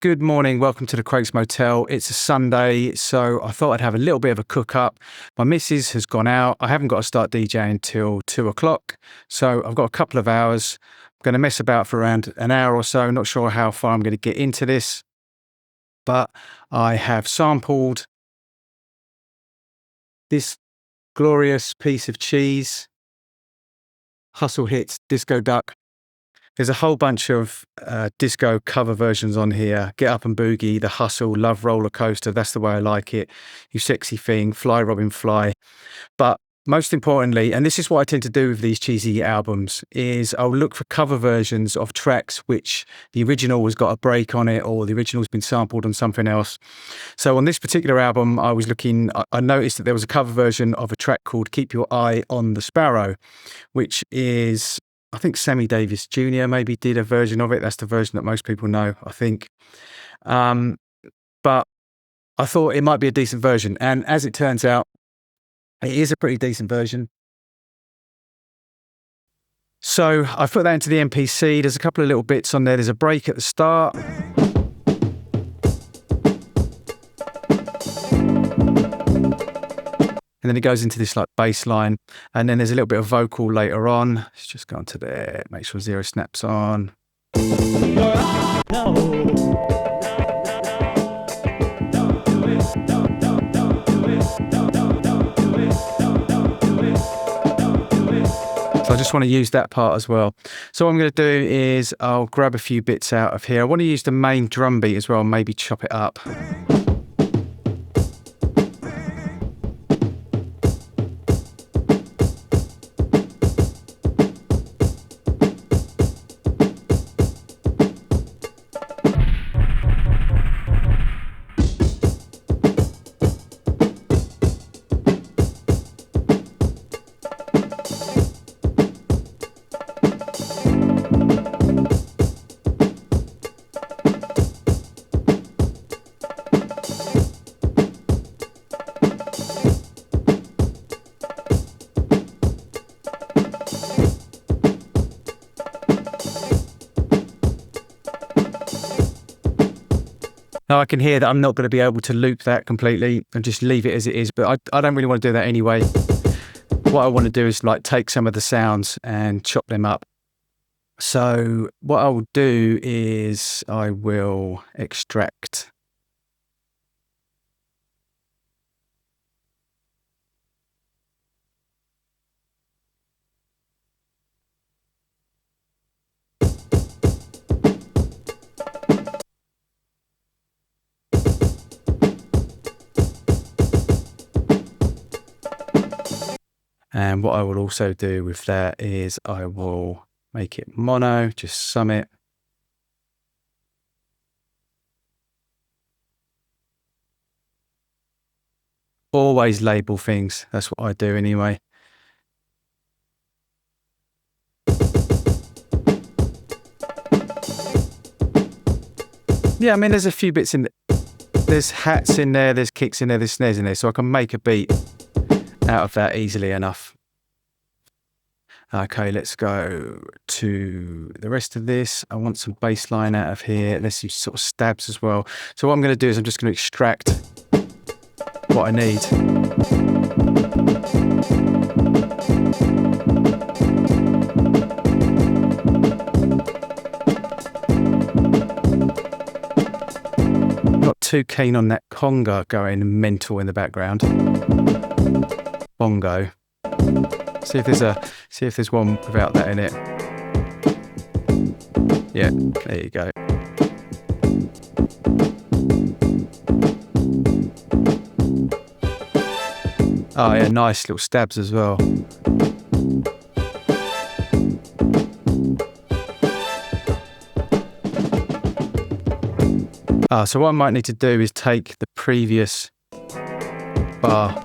Good morning, welcome to the Craig's Motel. It's a Sunday, so I thought I'd have a little bit of a cook up. My missus has gone out. I haven't got to start DJing till 2 o'clock, so I've got a couple of hours. I'm going to mess about for around an hour or so. Not sure how far I'm going to get into this, but I have sampled this glorious piece of cheese, Hustle Hits Disco Duck. There's a whole bunch of disco cover versions on here. Get Up and Boogie, The Hustle, Love Roller Coaster, That's the Way I Like It, You Sexy Thing, Fly Robin Fly. But most importantly, and this is what I tend to do with these cheesy albums, is I'll look for cover versions of tracks which the original has got a break on it or the original's been sampled on something else. So on this particular album, I noticed that there was a cover version of a track called Keep Your Eye on the Sparrow, which is, I think Sammy Davis Jr. maybe did a version of it. That's the version that most people know, I think. But I thought it might be a decent version. And as it turns out, it is a pretty decent version. So I put that into the MPC. There's a couple of little bits on there. There's a break at the start. And then it goes into this like bass line. And then there's a little bit of vocal later on. Let's just go onto there. Make sure zero snaps on. So I just want to use that part as well. So what I'm going to do is I'll grab a few bits out of here. I want to use the main drum beat as well, maybe chop it up. Now I can hear that I'm not going to be able to loop that completely and just leave it as it is, but I don't really want to do that anyway. What I want to do is like take some of the sounds and chop them up. So what I will do is I will extract . And what I will also do with that is I will make it mono, just sum it. Always label things, that's what I do anyway. Yeah, I mean, there's a few bits in there. There's hats in there, there's kicks in there, there's snares in there, so I can make a beat out of that easily enough. Okay, let's go to the rest of this. I want some bass line out of here. There's some sort of stabs as well. So what I'm going to do is I'm just going to extract what I need. Not too keen on that conga going mental in the background. Bongo. See if there's one without that in it. Yeah, there you go. Oh yeah, nice little stabs as well. So what I might need to do is take the previous bar .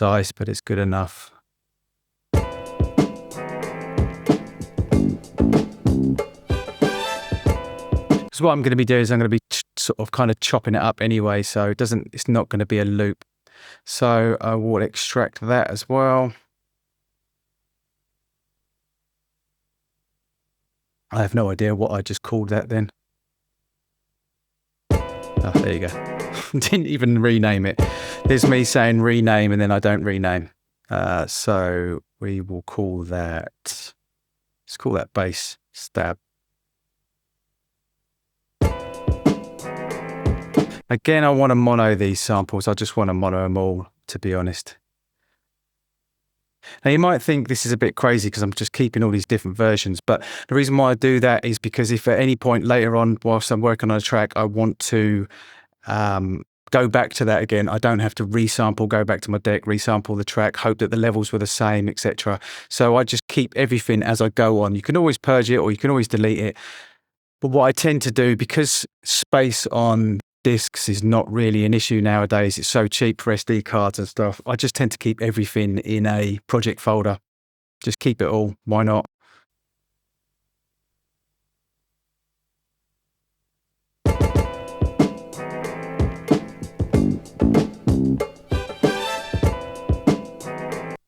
precise, but it's good enough. So what I'm going to be doing is I'm going to be sort of kind of chopping it up anyway, so it's not going to be a loop. So I will extract that as well. I have no idea what I just called that then. Oh, there you go. Didn't even rename it. There's me saying rename and then I don't rename. So we will call that, let's call that bass stab. Again, I want to mono these samples. I just want to mono them all, to be honest. Now, you might think this is a bit crazy because I'm just keeping all these different versions, but the reason why I do that is because if at any point later on, whilst I'm working on a track, I want to go back to that again, I don't have to resample, go back to my deck, resample the track, hope that the levels were the same, etc. So I just keep everything as I go on. You can always purge it or you can always delete it. But what I tend to do, because space on discs is not really an issue nowadays, it's so cheap for SD cards and stuff, I just tend to keep everything in a project folder. Just keep it all, why not?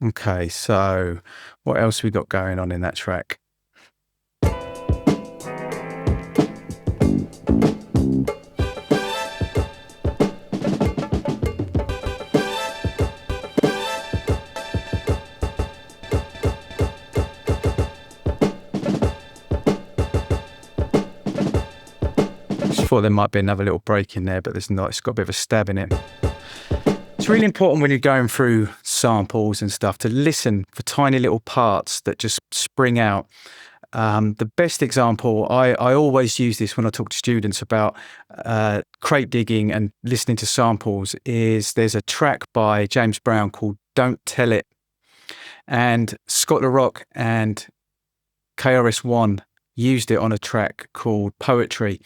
Okay, so what else we got going on in that track? Thought there might be another little break in there, but there's not. It's got a bit of a stab in it. It's really important when you're going through samples and stuff to listen for tiny little parts that just spring out. The best example, I always use this when I talk to students about crate digging and listening to samples, is there's a track by James Brown called Don't Tell It. And Scott LaRock and KRS-One used it on a track called Poetry.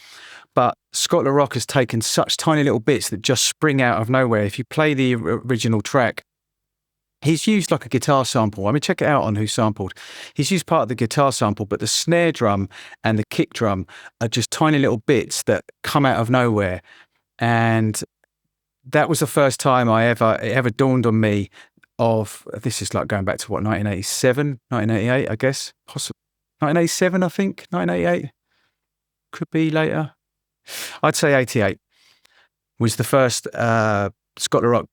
But Scott LaRock has taken such tiny little bits that just spring out of nowhere. If you play the original track, he's used like a guitar sample. I mean, check it out on Who Sampled. He's used part of the guitar sample, but the snare drum and the kick drum are just tiny little bits that come out of nowhere. And that was the first time it ever dawned on me of, this is like going back to what, 1987, 1988, I guess. 1987, I think, 1988. Could be later. I'd say 88 was the first Scott LaRock,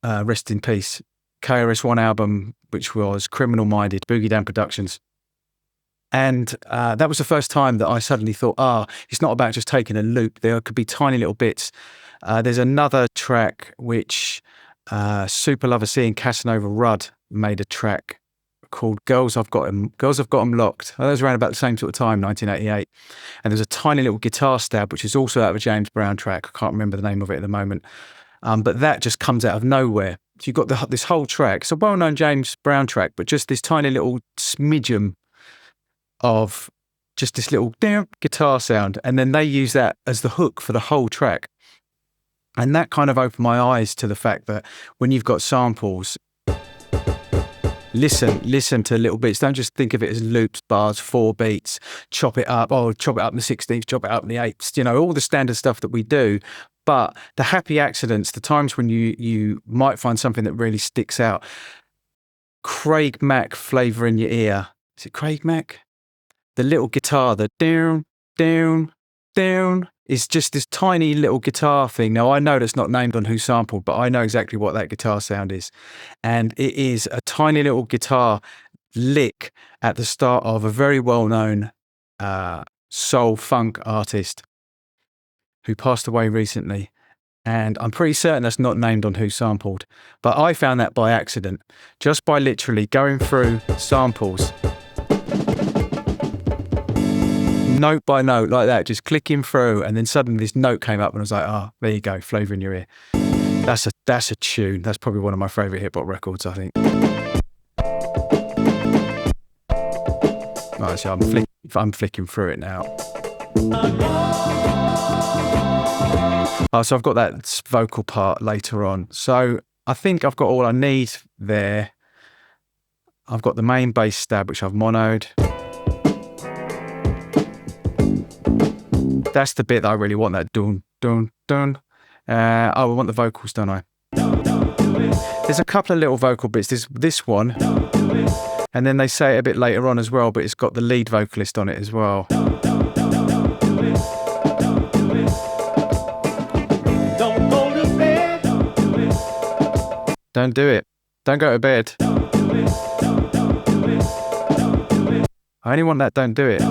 rest in peace, KRS-One album, which was Criminal Minded, Boogie Down Productions. And that was the first time that I suddenly thought, it's not about just taking a loop. There could be tiny little bits. There's another track which Super Lover C and Casanova Rudd made a track called Girls I've Got 'Em Locked. That was around about the same sort of time, 1988. And there's a tiny little guitar stab, which is also out of a James Brown track. I can't remember the name of it at the moment. But that just comes out of nowhere. So you've got this whole track. It's a well-known James Brown track, but just this tiny little smidgen of just this little guitar sound. And then they use that as the hook for the whole track. And that kind of opened my eyes to the fact that when you've got samples, listen to little bits. Don't just think of it as loops, bars, 4 beats, chop it up in the 16th, chop it up in the 8th, all the standard stuff that we do. But the happy accidents, the times when you might find something that really sticks out. Craig Mack flavour in your ear. Is it Craig Mack? The little guitar, the down, down, down, is just this tiny little guitar thing. Now, I know that's not named on Who Sampled, but I know exactly what that guitar sound is. And it is a tiny little guitar lick at the start of a very well-known soul funk artist who passed away recently. And I'm pretty certain that's not named on Who Sampled. But I found that by accident, just by literally going through samples, note by note like that, just clicking through, and then suddenly this note came up and I was like, there you go, flavour in your ear. That's a tune. That's probably one of my favourite hip-hop records, I think. Right, so I'm flicking through it now. So I've got that vocal part later on. So I think I've got all I need there. I've got the main bass stab, which I've monoed. That's the bit that I really want, that dun, dun, dun. Oh, I want the vocals, don't I? There's a couple of little vocal bits. This one, and then they say it a bit later on as well, but it's got the lead vocalist on it as well. Don't go to bed. Don't do it. Don't go to bed. I only want that don't do it.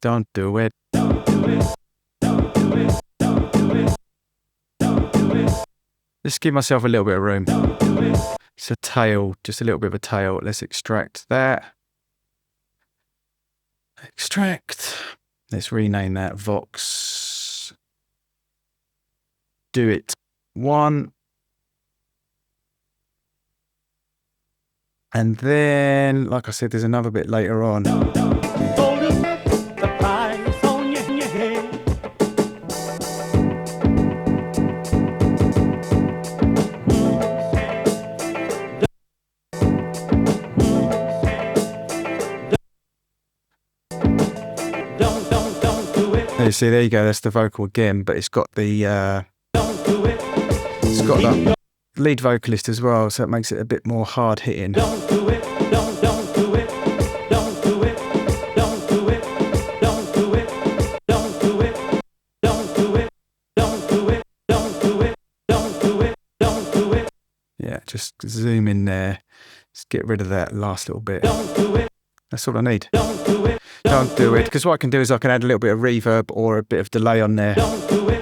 Don't do it. Just give myself a little bit of room. It's a tail, just a little bit of a tail. Let's extract that. Extract. Let's rename that Vox. Do it 1. And then, like I said, there's another bit later on. You see, there you go. That's the vocal again, but it's got the it's got that lead vocalist as well, so it makes it a bit more hard hitting. Don't do it. Don't do it. Don't do it. Don't do it. Don't do it. Don't do it. Don't do it. Don't do it. Don't do it. Don't do it. Don't do it. Yeah, just zoom in there. Just get rid of that last little bit. Don't do it. That's all I need. Don't do it. Don't do it, because what I can do is I can add a little bit of reverb or a bit of delay on there. Don't do it.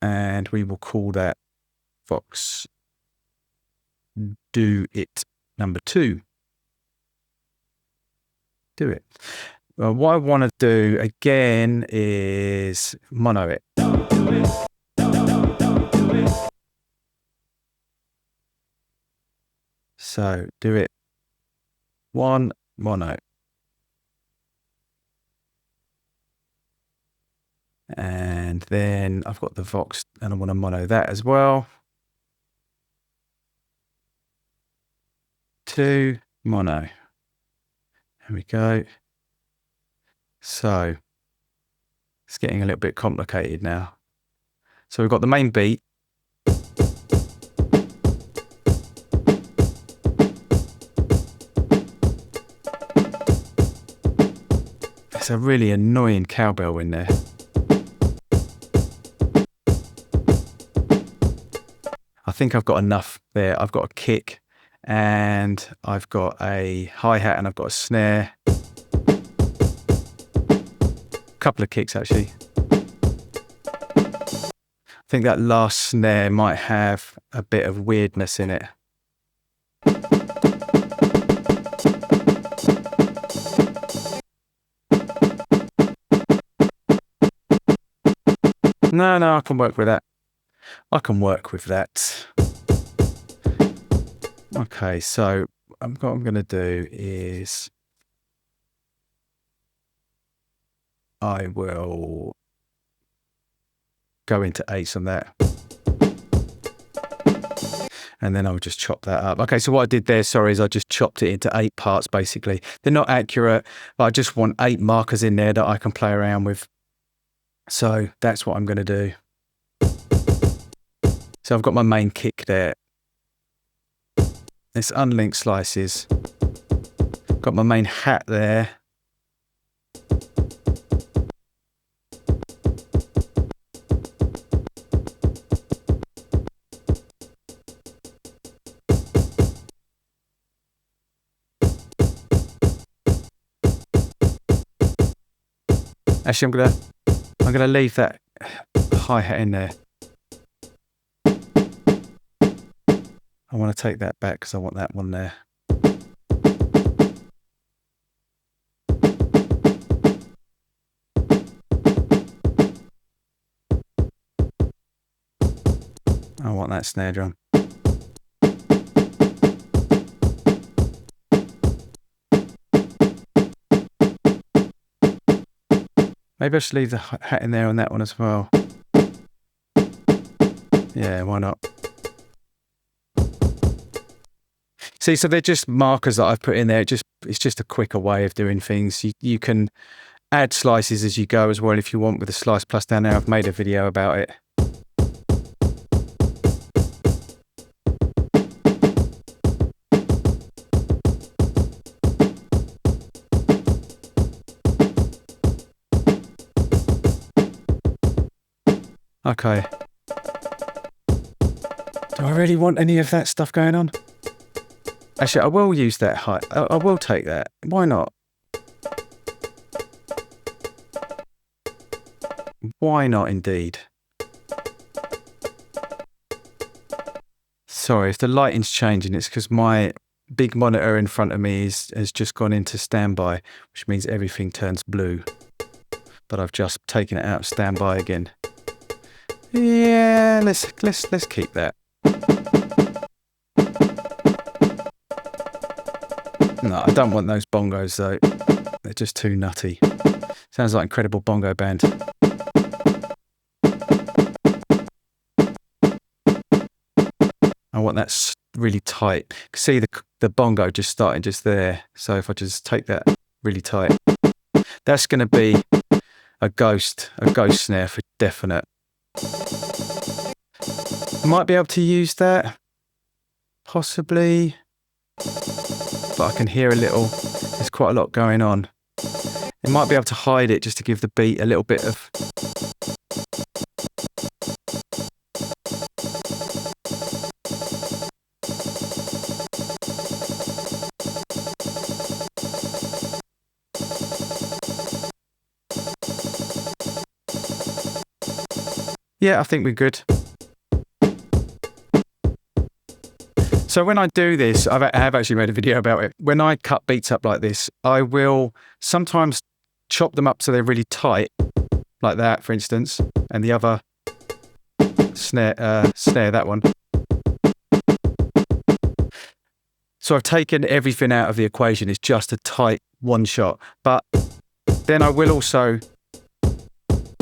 And we will call that Vox Do It number 2. Do it. Well, what I want to do again is mono it. So do it 1 mono. And then I've got the Vox and I want to mono that as well. 2 mono. There we go. So it's getting a little bit complicated now. So we've got the main beat. It's a really annoying cowbell in there. I think I've got enough there. I've got a kick and I've got a hi-hat and I've got a snare. A couple of kicks actually. I think that last snare might have a bit of weirdness in it. No, I can work with that. I can work with that. Okay, so what I'm going to do is I will go into 8s on that. And then I'll just chop that up. Okay, so what I did there, sorry, is I just chopped it into 8 parts basically. They're not accurate, but I just want 8 markers in there that I can play around with. So that's what I'm going to do. So I've got my main kick there. It's unlinked slices. Got my main hat there. Actually, I'm gonna leave that hi-hat in there. I want to take that back because I want that one there. I want that snare drum. Maybe I should leave the hat in there on that one as well. Yeah, why not? See, so they're just markers that I've put in there. It's just a quicker way of doing things. You can add slices as you go as well if you want with the slice plus down there. I've made a video about it. Okay. Do I really want any of that stuff going on? Actually, I will use that height. I will take that. Why not? Why not, indeed? Sorry, if the lighting's changing, it's because my big monitor in front of me has just gone into standby, which means everything turns blue. But I've just taken it out of standby again. Yeah, let's keep that. No, I don't want those bongos though. They're just too nutty. Sounds like Incredible Bongo Band. I want that really tight. See the bongo just starting just there. So if I just take that really tight, that's going to be a ghost snare for definite. Might be able to use that, possibly, but I can hear a little. There's quite a lot going on. It might be able to hide it just to give the beat a little bit of. Yeah, I think we're good. So when I do this, I have actually made a video about it. When I cut beats up like this, I will sometimes chop them up so they're really tight, like that, for instance, and the other snare, that one. So I've taken everything out of the equation. It's just a tight one shot. But then I will also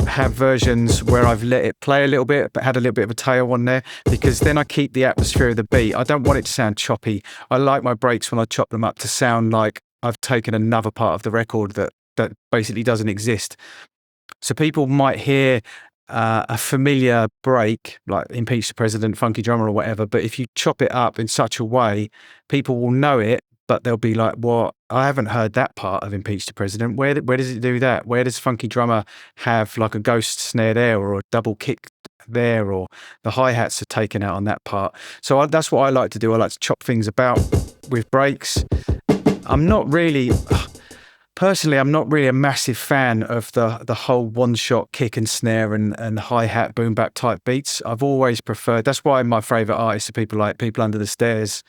have versions where I've let it play a little bit, but had a little bit of a tail on there, because then I keep the atmosphere of the beat. I don't want it to sound choppy. I like my breaks when I chop them up to sound like I've taken another part of the record that basically doesn't exist. So people might hear a familiar break, like Impeach the President, Funky Drummer or whatever, but if you chop it up in such a way, people will know it, but they'll be like, "What? I haven't heard that part of Impeach the President. Where does it do that? Where does Funky Drummer have like a ghost snare there, or a double kick there, or the hi-hats are taken out on that part?" So that's what I like to do. I like to chop things about with breaks. I'm not really, personally, I'm not really a massive fan of the whole one-shot kick and snare and hi-hat boom bap type beats. I've always preferred, that's why my favourite artists are people like People Under the Stairs,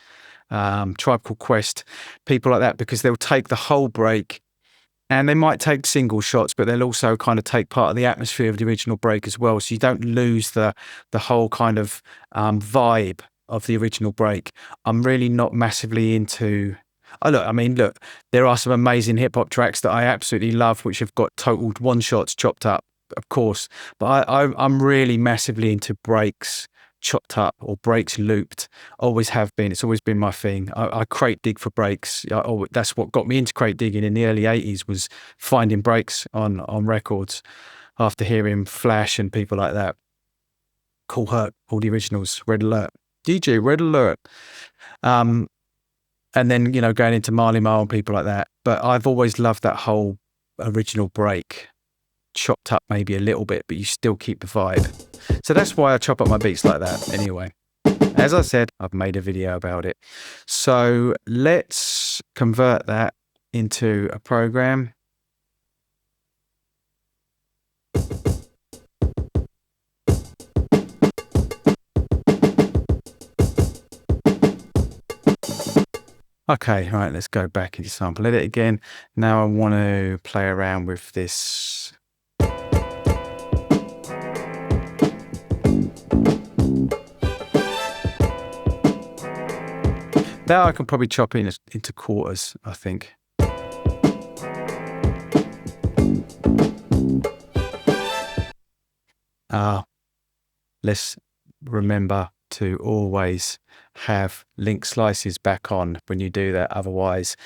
Tribe Called Quest, people like that, because they'll take the whole break and they might take single shots, but they'll also kind of take part of the atmosphere of the original break as well, so you don't lose the whole kind of vibe of the original break. I'm really not massively into... Look, there are some amazing hip-hop tracks that I absolutely love which have got total one-shots chopped up, of course, but I'm really massively into breaks chopped up or breaks looped. Always have been. It's always been my thing. I crate dig for breaks. That's what got me into crate digging in the early 80s, was finding breaks on records after hearing Flash and people like that. Cool Herc, all the originals, Red Alert, DJ Red Alert. And then, going into Marley Marl and people like that. But I've always loved that whole original break, chopped up maybe a little bit, but you still keep the vibe. So that's why I chop up my beats like that anyway. As I said, I've made a video about it. So let's convert that into a program. Okay, right, let's go back into sample edit again. Now I want to play around with this. That I can probably chop into quarters, I think. Let's remember to always have link slices back on when you do that. Otherwise,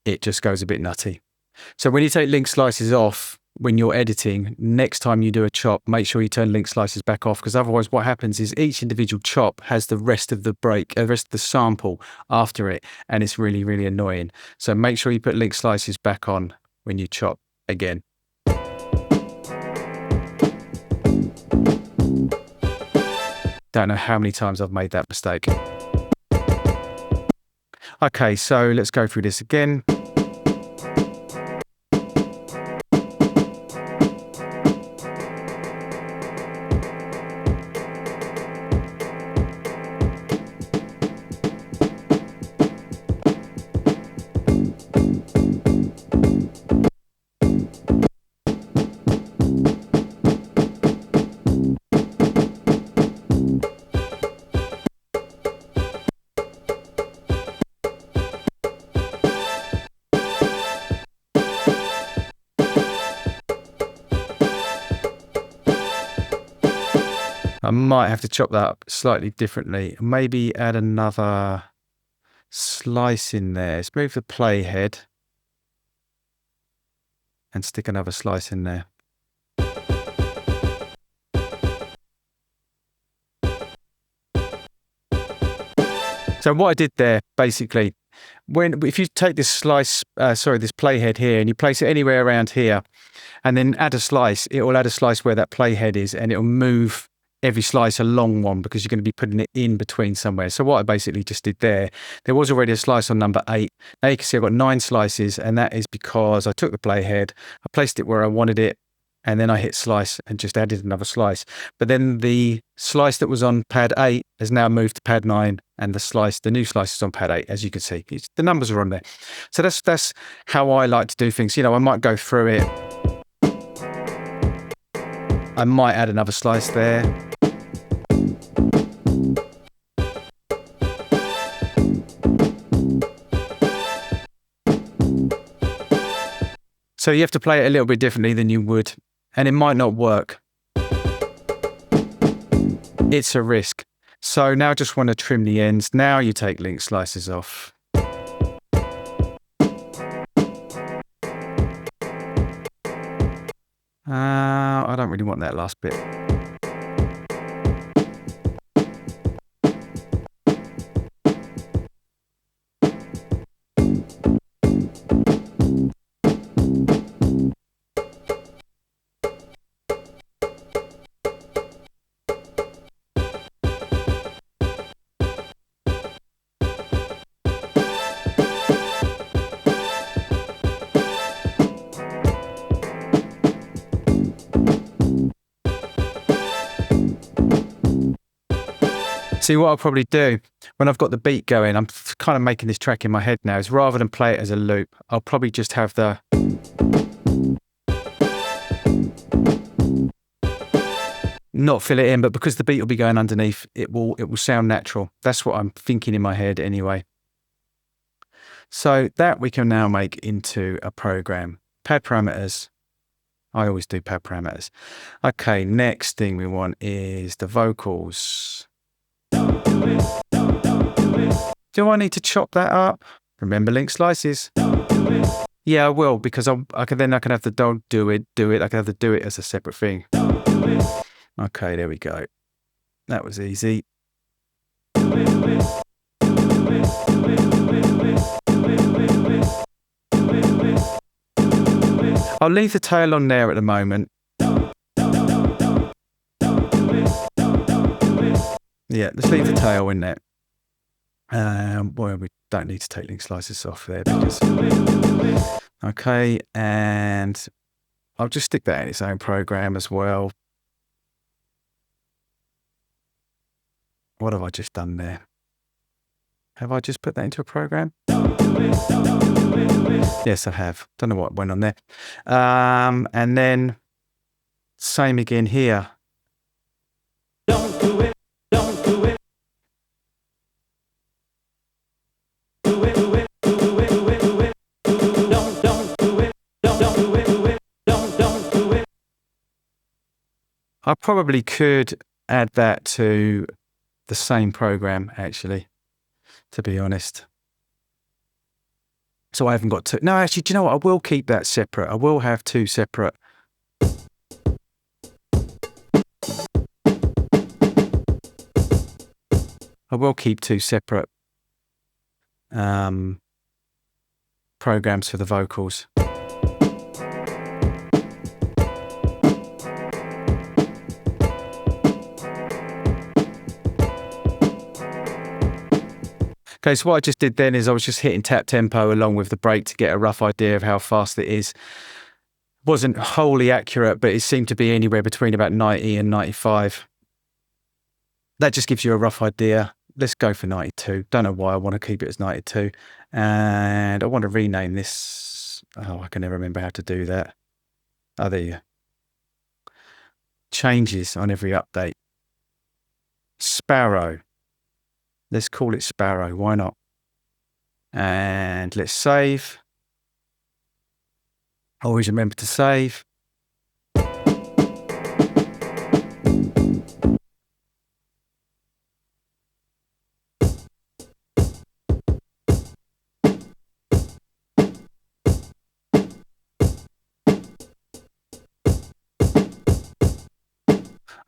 it just goes a bit nutty. So when you take link slices off, when you're editing, next time you do a chop, make sure you turn link slices back off, because otherwise what happens is each individual chop has the rest of the break, the rest of the sample after it, and it's really, really annoying. So make sure you put link slices back on when you chop again. Don't know how many times I've made that mistake. Okay, so let's go through this again. I might have to chop that up slightly differently. Maybe add another slice in there. Let's move the playhead and stick another slice in there. So what I did there, basically, if you take this slice, this playhead here, and you place it anywhere around here, and then add a slice, it will add a slice where that playhead is, and it will move every slice along one, because you're going to be putting it in between somewhere. So what I basically just did there was already a slice on number 8. Now you can see I've got 9 slices, and that is because I took the playhead, I placed it where I wanted it, and then I hit slice and just added another slice. But then the slice that was on pad 8 has now moved to pad 9, and the new slice is on pad 8, as you can see. The numbers are on there. So that's how I like to do things. You know, I might go through it. I might add another slice there. So you have to play it a little bit differently than you would, and it might not work. It's a risk. So now I just want to trim the ends. Now you take link slices off. I don't really want that last bit. See, what I'll probably do when I've got the beat going, I'm kind of making this track in my head now, is rather than play it as a loop, I'll probably just have the not fill it in, but because the beat will be going underneath, it will sound natural. That's what I'm thinking in my head anyway. So that we can now make into a program. Pad parameters. I always do pad parameters. Okay, next thing we want is the vocals. Do I need to chop that up? Remember link slices? Yeah, I will, because I can have the don't do it. I can have the do it as a separate thing. Okay, there we go. That was easy. I'll leave the tail on there at the moment. Yeah, let's leave the tail in there. Well, we don't need to take link slices off there because... Okay, and I'll just stick that in its own program as well. What have I just done there? Have I just put that into a program? Yes, I have. Don't know what went on there. And then same again here. Don't do it. Don't do it. Do it. Do it. Do it. Do it. Do it. Don't do it. Don't do it. Do it. Don't do it. I probably could add that to the same program actually. to be honest. So I haven't got two. No, actually, do you know what? I will keep that separate. I will have two separate. I will keep two separate programs for the vocals. Okay, so what I just did then is I was just hitting tap tempo along with the break to get a rough idea of how fast it is. Wasn't wholly accurate, but it seemed to be anywhere between about 90 and 95. That just gives you a rough idea. Let's go for 92. Don't know why I want to keep it as 92. And I want to rename this. Oh, I can never remember how to do that. Oh, there you go. Changes on every update. Sparrow. Let's call it Sparrow. Why not? And let's save. Always remember to save.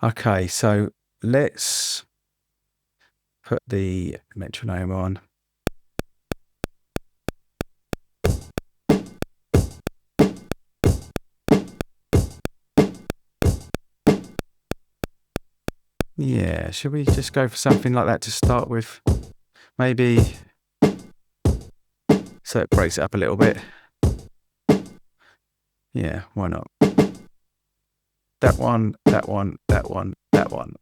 Okay, so let's put the metronome on. Yeah, should we just go for something like that to start with? Maybe, so it breaks it up a little bit. Yeah, why not? That one, that one, that one, that one.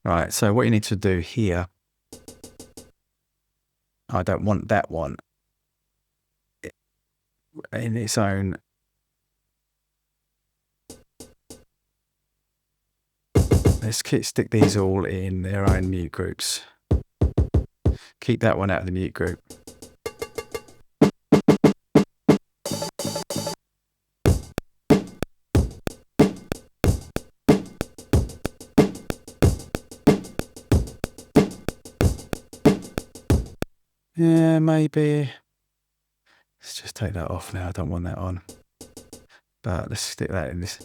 Right, so what you need to do here, I don't want that one in its own. Let's stick these all in their own mute groups. Keep that one out of the mute group. Yeah, maybe. Let's just take that off now. I don't want that on. But let's stick that in this.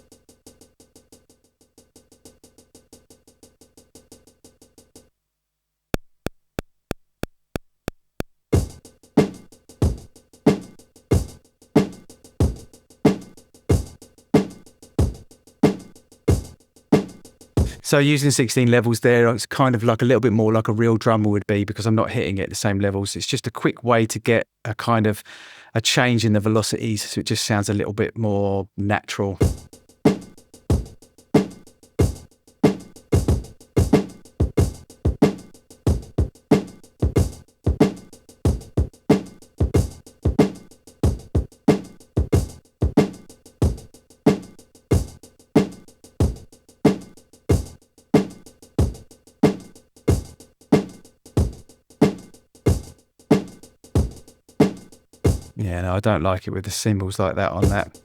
So using 16 levels there, it's kind of like a little bit more like a real drummer would be, because I'm not hitting it at the same levels. It's just a quick way to get a kind of a change in the velocities, so it just sounds a little bit more natural. Yeah, no, I don't like it with the cymbals like that on that.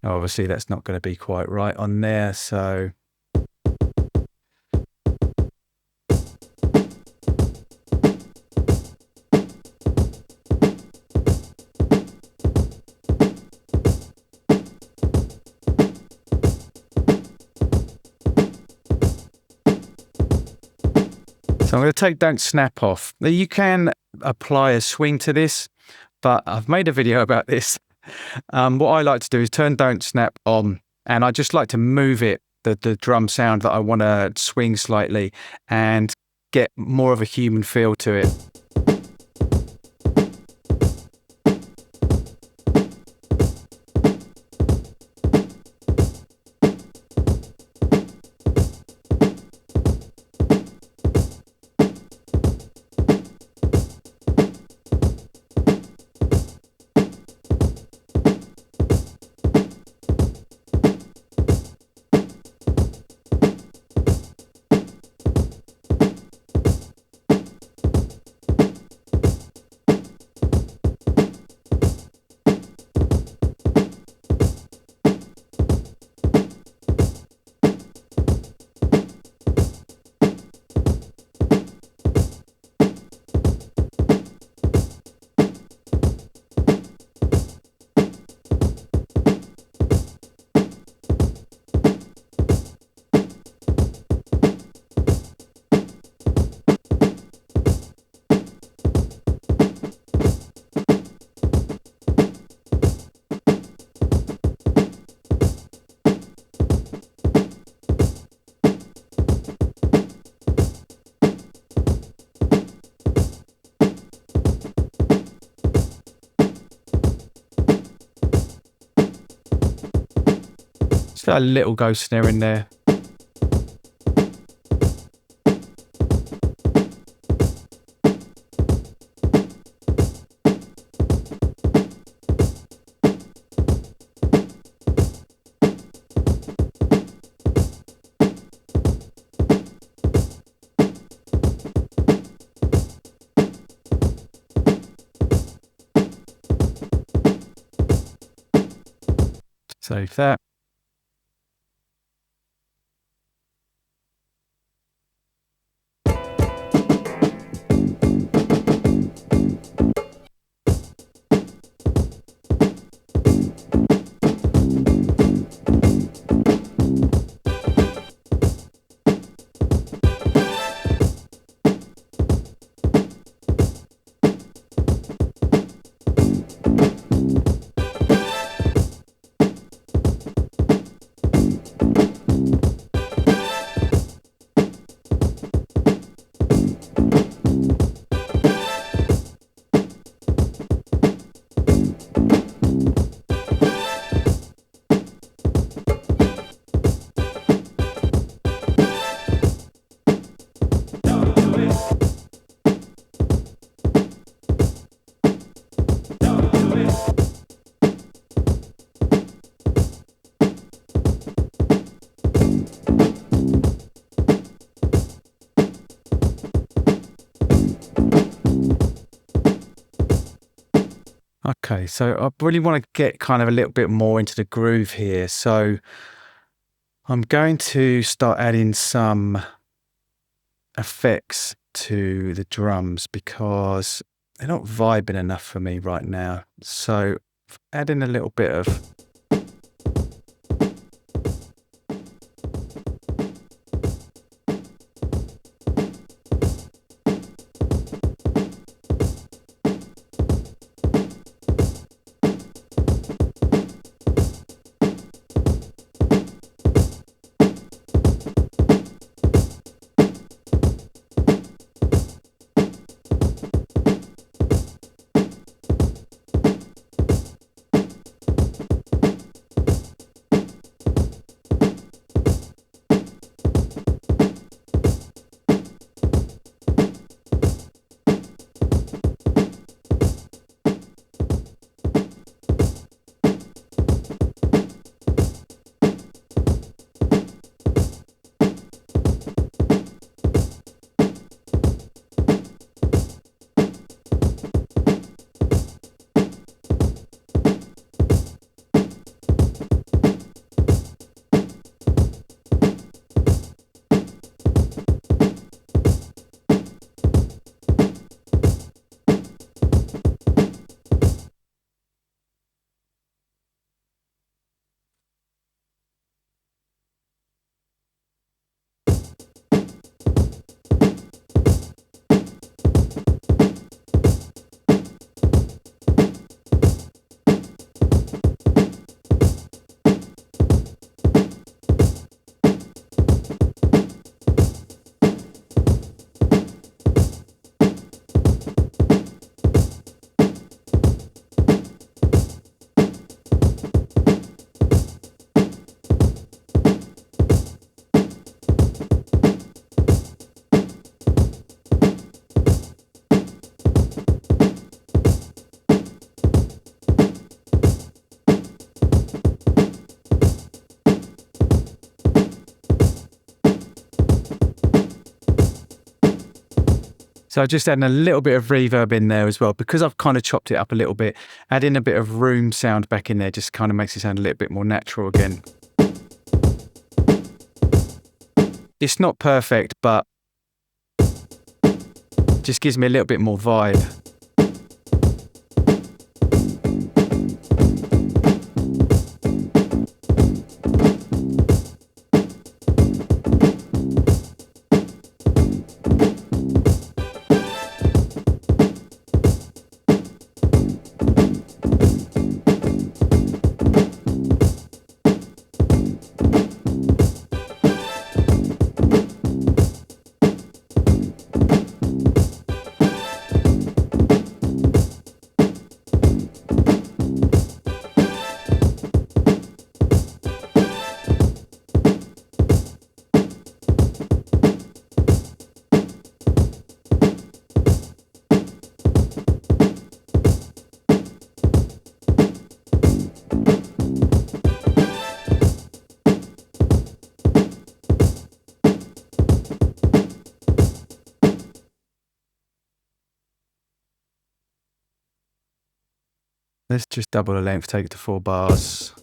Obviously that's not going to be quite right on there, so I'm going to take Don't Snap off. Now you can apply a swing to this, but I've made a video about this. What I like to do is turn Don't Snap on and I just like to move it, the drum sound that I want to swing slightly and get more of a human feel to it. Got a little ghost snare in there. Save that. Okay, so I really want to get kind of a little bit more into the groove here. So I'm going to start adding some effects to the drums because they're not vibing enough for me right now. So adding a little bit of So just adding a little bit of reverb in there as well, because I've kind of chopped it up a little bit. Adding a bit of room sound back in there just kind of makes it sound a little bit more natural again. It's not perfect, but just gives me a little bit more vibe. Let's just double the length, take it to 4 bars.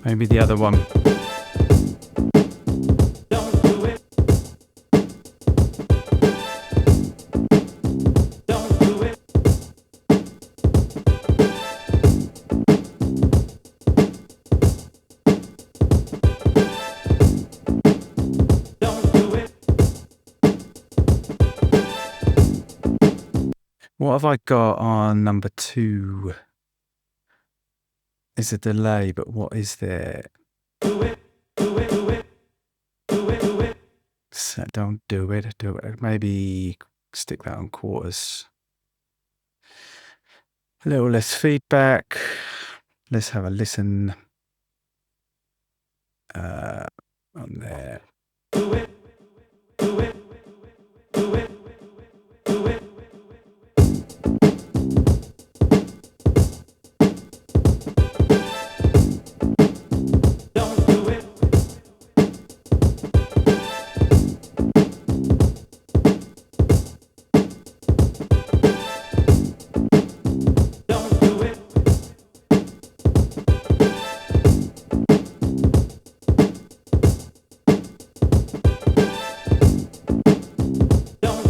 Maybe the other one. Don't do it. Don't do it. Don't do it. What have I got on number 2? Is a delay, but what is there? Do it. Do it. Do it. Do it. Do it. So don't do it. Do it. Maybe stick that on quarters. A little less feedback. Let's have a listen. On there. Do it. Do it. Do it. Do it. Don't do it. Don't do it. Don't do it.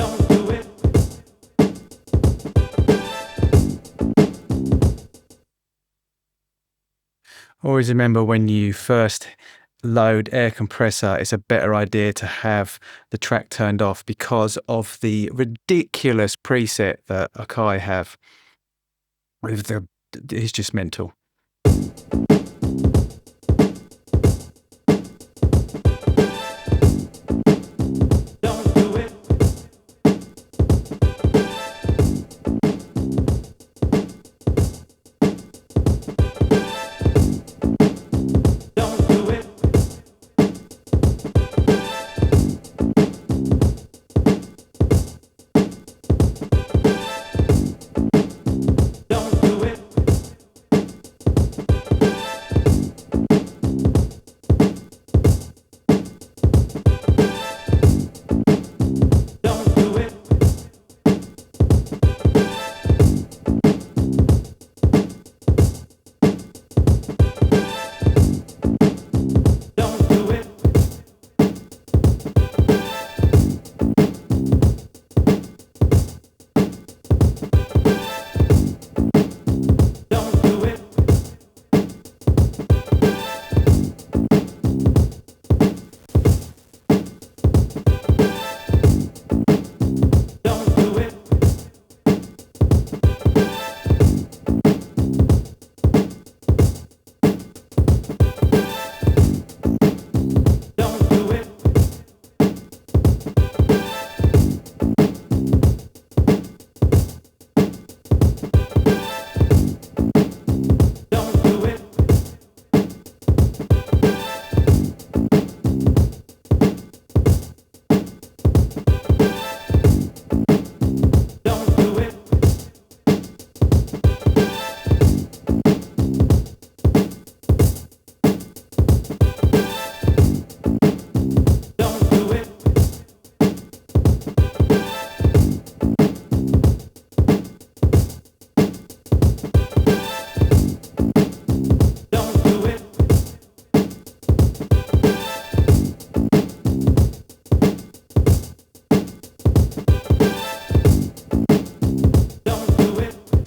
Don't do it. Always remember, when you first load Air Compressor, it's a better idea to have the track turned off because of the ridiculous preset that Akai have. It's just mental. Don't do it. Don't do it.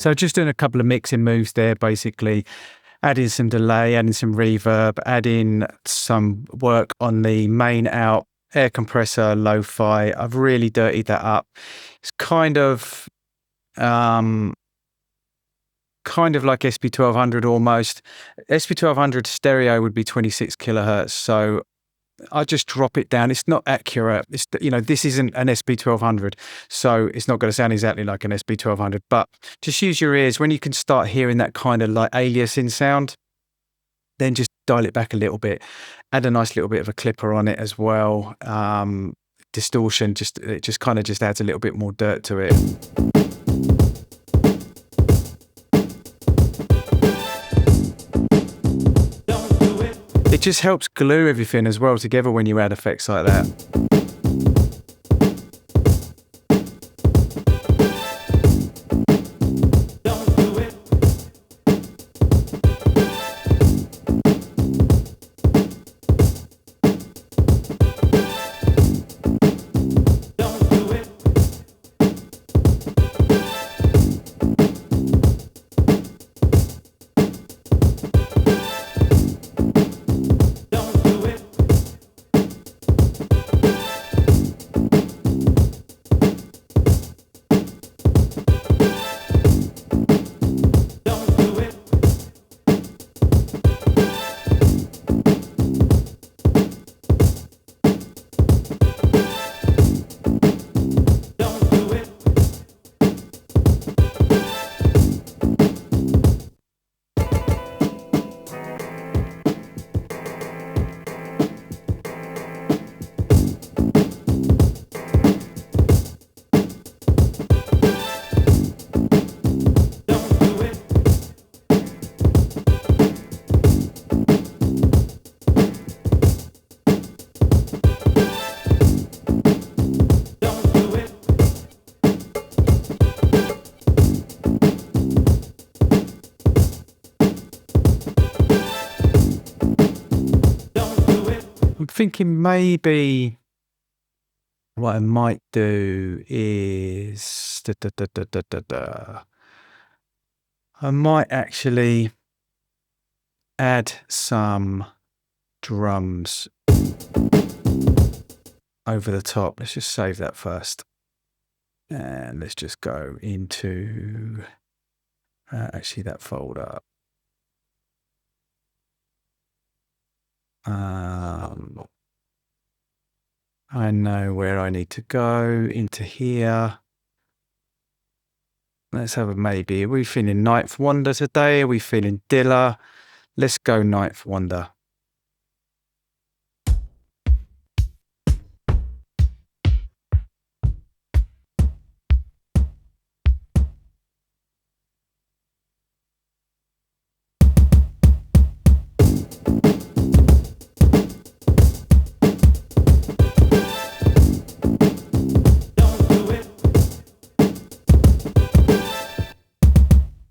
So just doing a couple of mixing moves there, basically adding some delay, adding some reverb, adding some work on the main out air compressor, lo-fi. I've really dirtied that up. It's kind of like SP1200 almost. SP1200 stereo would be 26 kilohertz. So I just drop it down. It's not accurate. It's, this isn't an SP1200, so it's not going to sound exactly like an SP1200, but just use your ears. When you can start hearing that kind of like aliasing sound, then just dial it back a little bit. Add a nice little bit of a clipper on it as well. Distortion, it just kind of just adds a little bit more dirt to it. It just helps glue everything as well together when you add effects like that. Thinking maybe what I might do is I might actually add some drums over the top. Let's just save that first, and let's just go into actually that folder. I know where I need to go, into here. Let's have a maybe. Are we feeling Ninth Wonder today? Are we feeling Dilla? Let's go Ninth Wonder.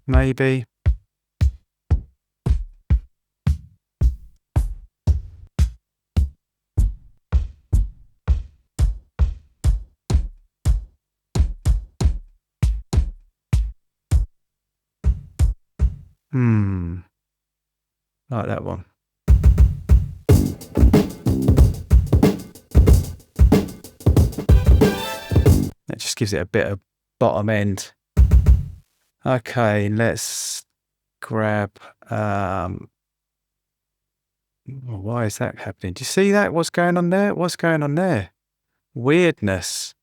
Maybe. Like that one. That just gives it a bit of bottom end. Okay, let's grab, why is that happening? Do you see that? What's going on there? What's going on there? Weirdness.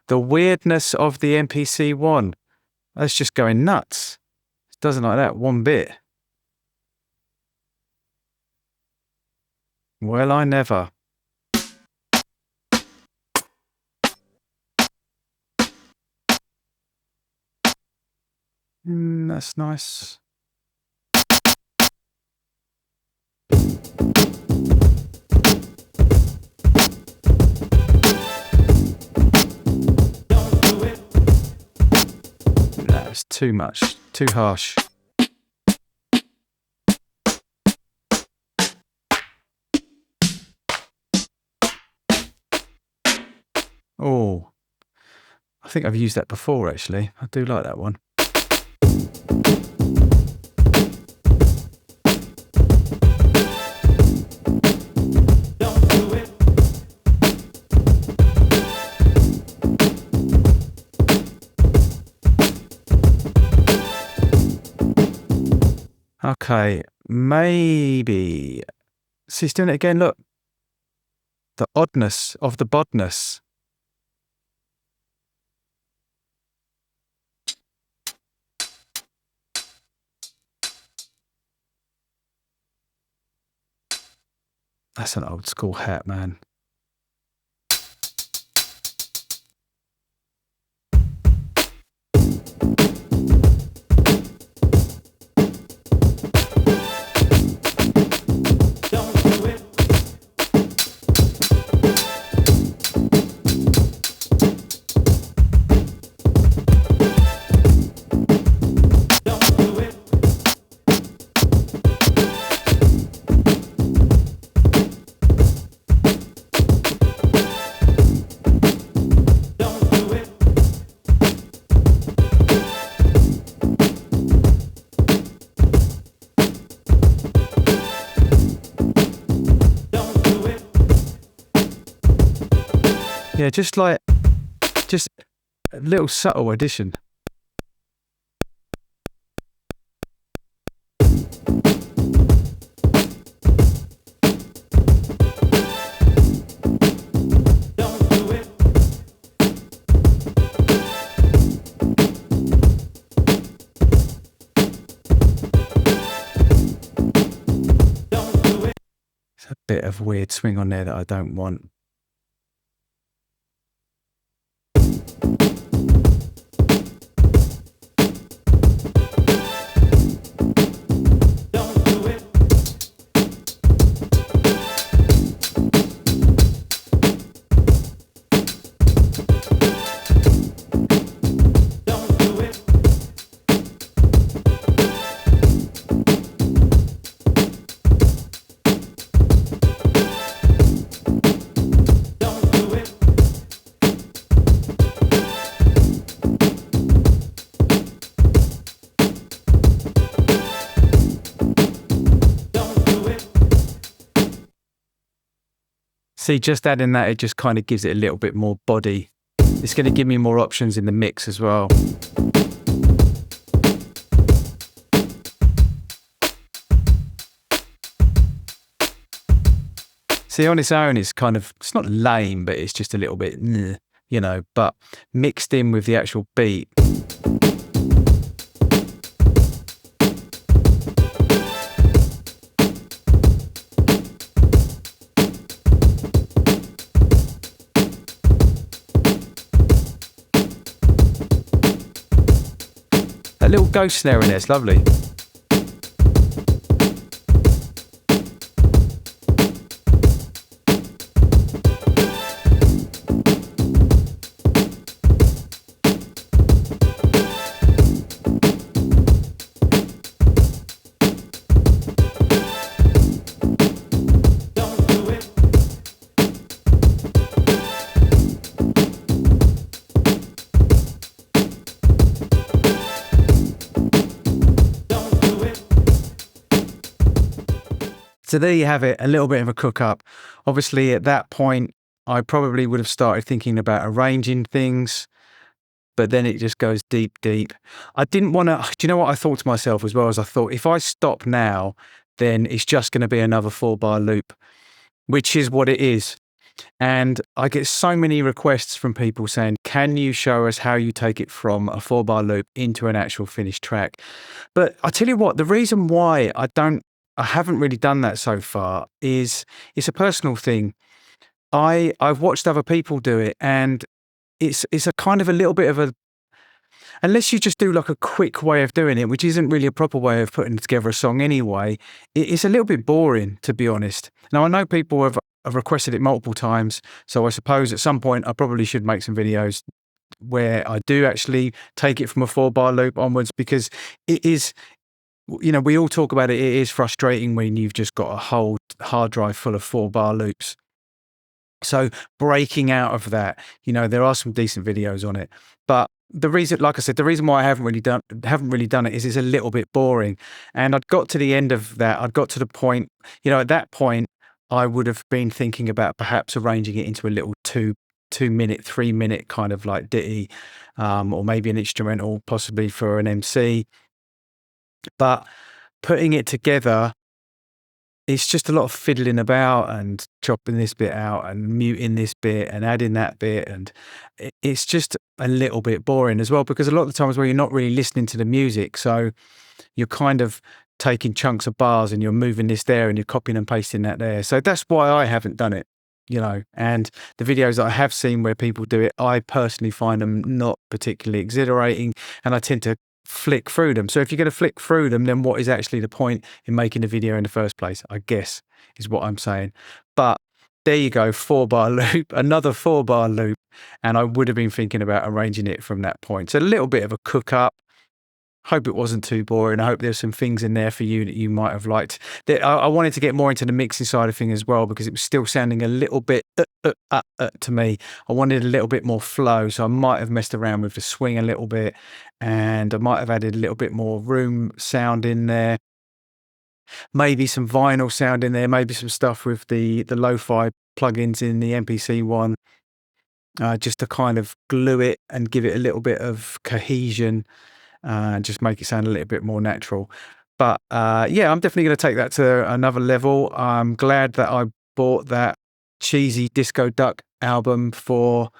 The weirdness of the MPC One. That's just going nuts. It doesn't like that one bit. Well, I never. That's nice. That's too much, too harsh. Oh, I think I've used that before actually. I do like that one. Okay, maybe. See, he's doing it again. Look, the oddness of the bodness. That's an old school hat, man. Yeah, just a little subtle addition. It's a bit of weird swing on there that I don't want. See, just adding that, it just kind of gives it a little bit more body. It's going to give me more options in the mix as well. See, on its own, it's not lame, but it's just a little bit, you know, but mixed in with the actual beat. That little ghost snare in there, it's lovely. So there you have it, a little bit of a cook up. Obviously at that point, I probably would have started thinking about arranging things, but then it just goes deep. I didn't want to, do you know what I thought to myself as well? As I thought, if I stop now, then it's just going to be another 4-bar loop, which is what it is. And I get so many requests from people saying, can you show us how you take it from a 4-bar loop into an actual finished track? But I tell you what, the reason why I haven't really done that so far is it's a personal thing. I've watched other people do it, and it's a kind of a little bit of a, unless you just do like a quick way of doing it, which isn't really a proper way of putting together a song anyway, it's a little bit boring, to be honest. Now, I know people have requested it multiple times, so I suppose at some point I probably should make some videos where I do actually take it from a 4-bar loop onwards, because it is, you know, we all talk about it. It is frustrating when you've just got a whole hard drive full of 4-bar loops. So breaking out of that, you know, there are some decent videos on it. But the reason, like I said, the reason why I haven't really done it is it's a little bit boring. And I'd got to the end of that. I'd got to the point, you know, at that point, I would have been thinking about perhaps arranging it into a little 2-minute, 3-minute kind of like ditty, or maybe an instrumental, possibly for an MC. But putting it together, it's just a lot of fiddling about and chopping this bit out and muting this bit and adding that bit. And it's just a little bit boring as well, because a lot of the times where you're not really listening to the music. So you're kind of taking chunks of bars and you're moving this there and you're copying and pasting that there. So that's why I haven't done it, you know. And the videos that I have seen where people do it, I personally find them not particularly exhilarating, and I tend to flick through them. So if you're going to flick through them, then what is actually the point in making a video in the first place, I guess, is what I'm saying. But there you go, 4-bar loop, another 4-bar loop, and I would have been thinking about arranging it from that point. So a little bit of a cook up. Hope it wasn't too boring. I hope there's some things in there for you that you might have liked. I wanted to get more into the mixing side of things as well, because it was still sounding a little bit to me. I wanted a little bit more flow, so I might have messed around with the swing a little bit, and I might have added a little bit more room sound in there. Maybe some vinyl sound in there, maybe some stuff with the lo-fi plugins in the MPC one, just to kind of glue it and give it a little bit of cohesion. Just make it sound a little bit more natural. But yeah, I'm definitely going to take that to another level. I'm glad that I bought that cheesy Disco Duck album for,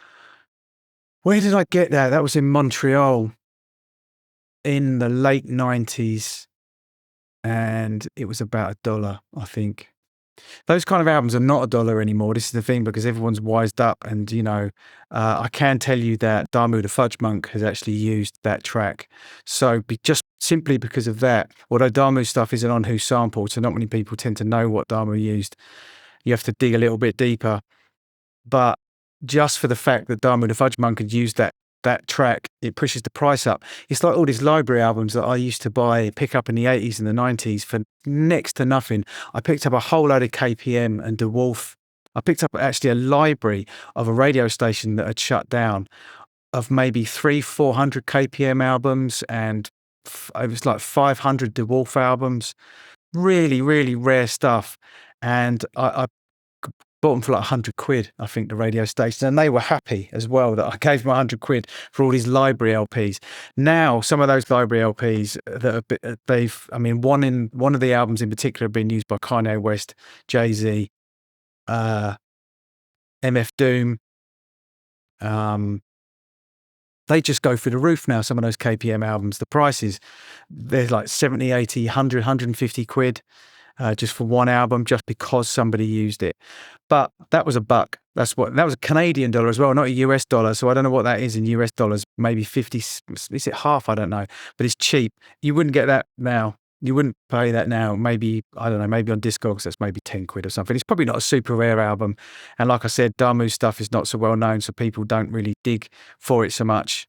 where did I get that? That was in Montreal in the late 90s, and it was about $1, I think. Those kind of albums are not $1 anymore. This is the thing, because everyone's wised up, and you know, I can tell you that Damu the Fudge Monk has actually used that track. So just simply because of that, although Damu stuff isn't on Who Sampled, so not many people tend to know what Damu used. You have to dig a little bit deeper. But just for the fact that Damu the Fudge Monk had used that track, it pushes the price up. It's like all these library albums that I used to pick up in the 80s and the 90s for next to nothing. I picked up a whole load of KPM and DeWolf. I picked up actually a library of a radio station that had shut down, of maybe 300-400 KPM albums, and it was like 500 DeWolf albums. Really, really rare stuff. And I bought them for like 100 quid, I think, the radio station, and they were happy as well that I gave them 100 quid for all these library LPs. Now, some of those library LPs that one of the albums in particular have been used by Kanye West, Jay-Z, MF Doom. They just go through the roof now, some of those KPM albums. The prices, they're like 70, 80, 100, 150 quid. Just for one album, just because somebody used it. But that was $1. That was a Canadian dollar as well, not a US dollar. So I don't know what that is in US dollars. Maybe 50. Is it half? I don't know. But it's cheap. You wouldn't get that now. You wouldn't pay that now. Maybe, I don't know, maybe on Discogs that's maybe 10 quid or something. It's probably not a super rare album. And like I said, Damu stuff is not so well known, so people don't really dig for it so much.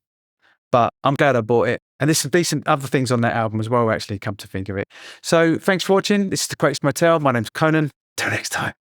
But I'm glad I bought it. And there's some decent other things on that album as well, actually, come to think of it. So thanks for watching. This is The Quakes Motel. My name's Conan. Till next time.